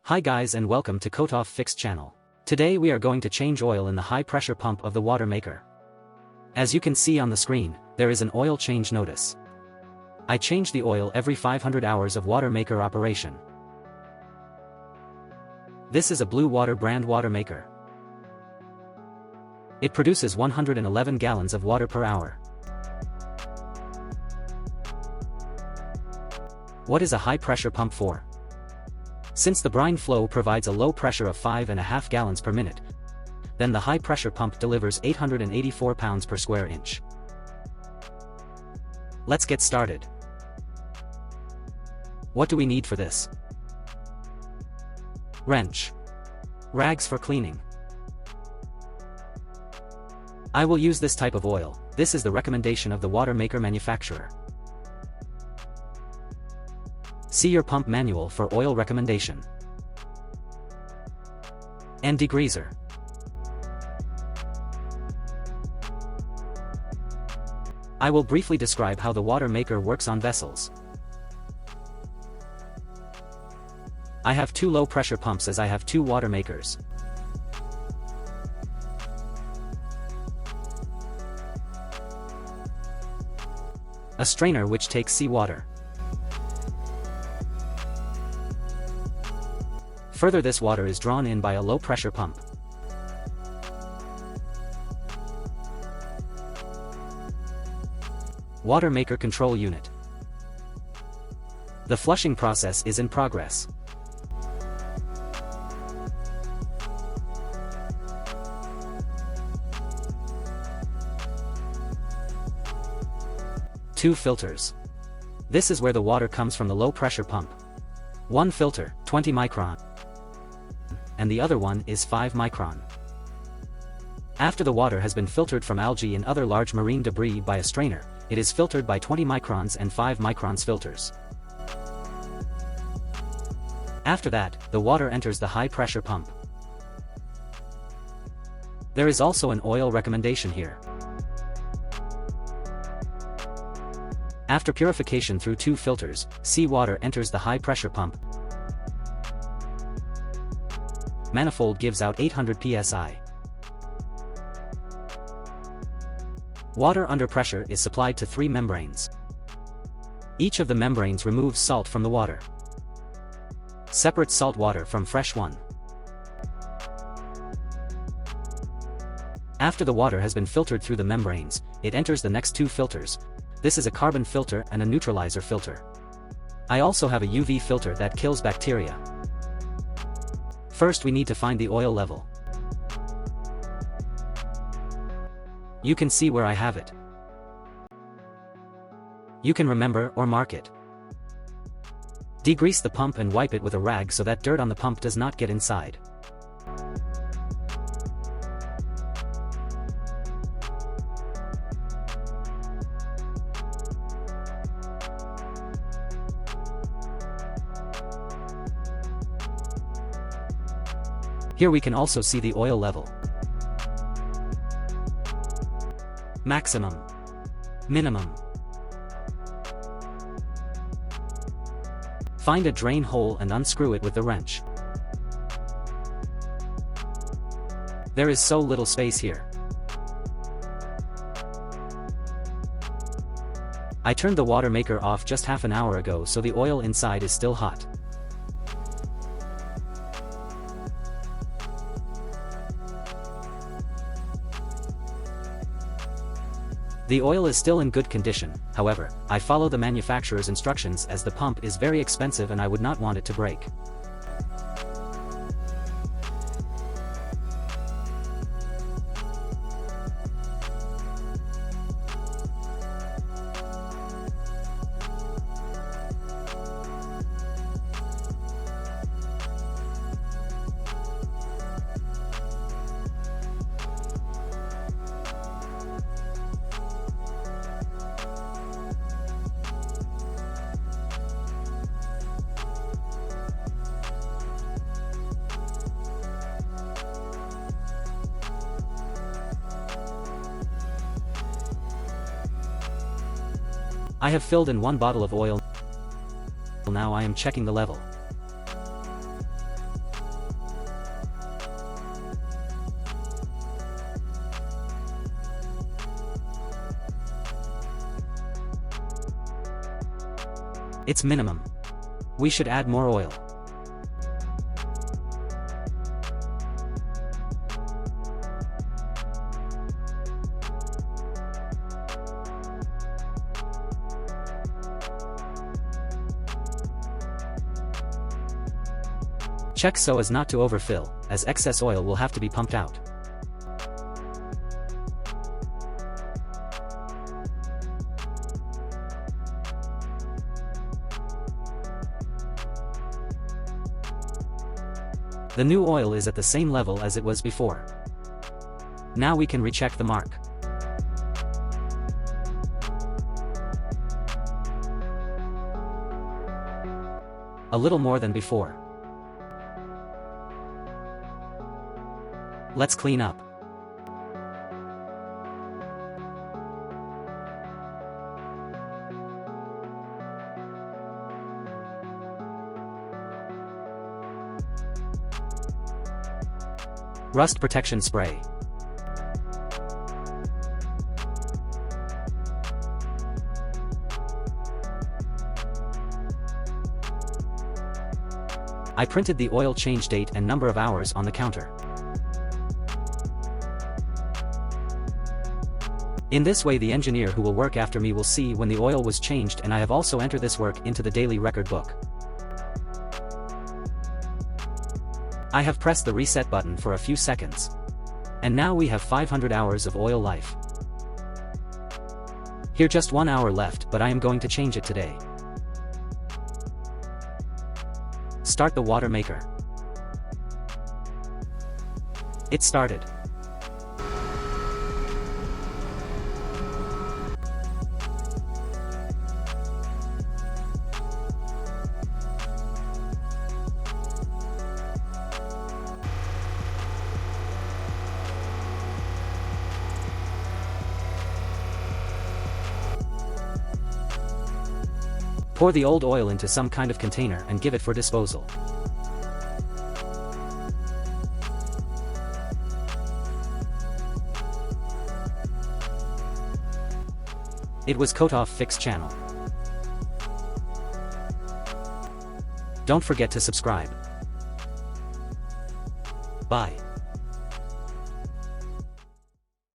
Hi guys and welcome to Kotov Fix channel. Today we are going to change oil in the high pressure pump of the water maker. As you can see on the screen, there is an oil change notice. I change the oil every 500 hours of water maker operation. This is a Blue Water brand water maker. It produces 111 gallons of water per hour. What is a high pressure pump for? Since the brine flow provides a low pressure of 5.5 gallons per minute, then the high pressure pump delivers 884 pounds per square inch. Let's get started. What do we need for this? Wrench. Rags for cleaning. I will use this type of oil. This is the recommendation of the water maker manufacturer. See your pump manual for oil recommendation. And degreaser. I will briefly describe how the water maker works on vessels. I have two low pressure pumps as I have two water makers. A strainer which takes seawater. Further, this water is drawn in by a low pressure pump. Water maker control unit. The flushing process is in progress. Two filters. This is where the water comes from the low pressure pump. One filter, 20 micron. And the other one is 5 micron. After the water has been filtered from algae and other large marine debris by a strainer, it is filtered by 20 microns and 5 microns filters. After that, the water enters the high pressure pump. There is also an oil recommendation here. After purification through two filters, seawater enters the high pressure pump. Manifold gives out 800 psi. Water under pressure is supplied to 3 membranes. Each of the membranes removes salt from the water. Separates salt water from fresh one. After the water has been filtered through the membranes, it enters the next two filters. This is a carbon filter and a neutralizer filter. I also have a UV filter that kills bacteria. First we need to find the oil level. You can see where I have it. You can remember or mark it. Degrease the pump and wipe it with a rag so that dirt on the pump does not get inside. Here we can also see the oil level. Maximum. Minimum. Find a drain hole and unscrew it with the wrench. There is so little space here. I turned the water maker off just half an hour ago, so the oil inside is still hot. The oil is still in good condition. However, I follow the manufacturer's instructions as the pump is very expensive and I would not want it to break. I have filled in 1 bottle of oil. Now I am checking the level. It's minimum. We should add more oil. Check so as not to overfill, as excess oil will have to be pumped out. The new oil is at the same level as it was before. Now we can recheck the mark. A little more than before. Let's clean up. Rust protection spray. I printed the oil change date and number of hours on the counter. In this way the engineer who will work after me will see when the oil was changed, and I have also entered this work into the daily record book. I have pressed the reset button for a few seconds. And now we have 500 hours of oil life. Here just 1 hour left, but I am going to change it today. Start the water maker. It started. Pour the old oil into some kind of container and give it for disposal. It was cut-off fixed channel. Don't forget to subscribe. Bye.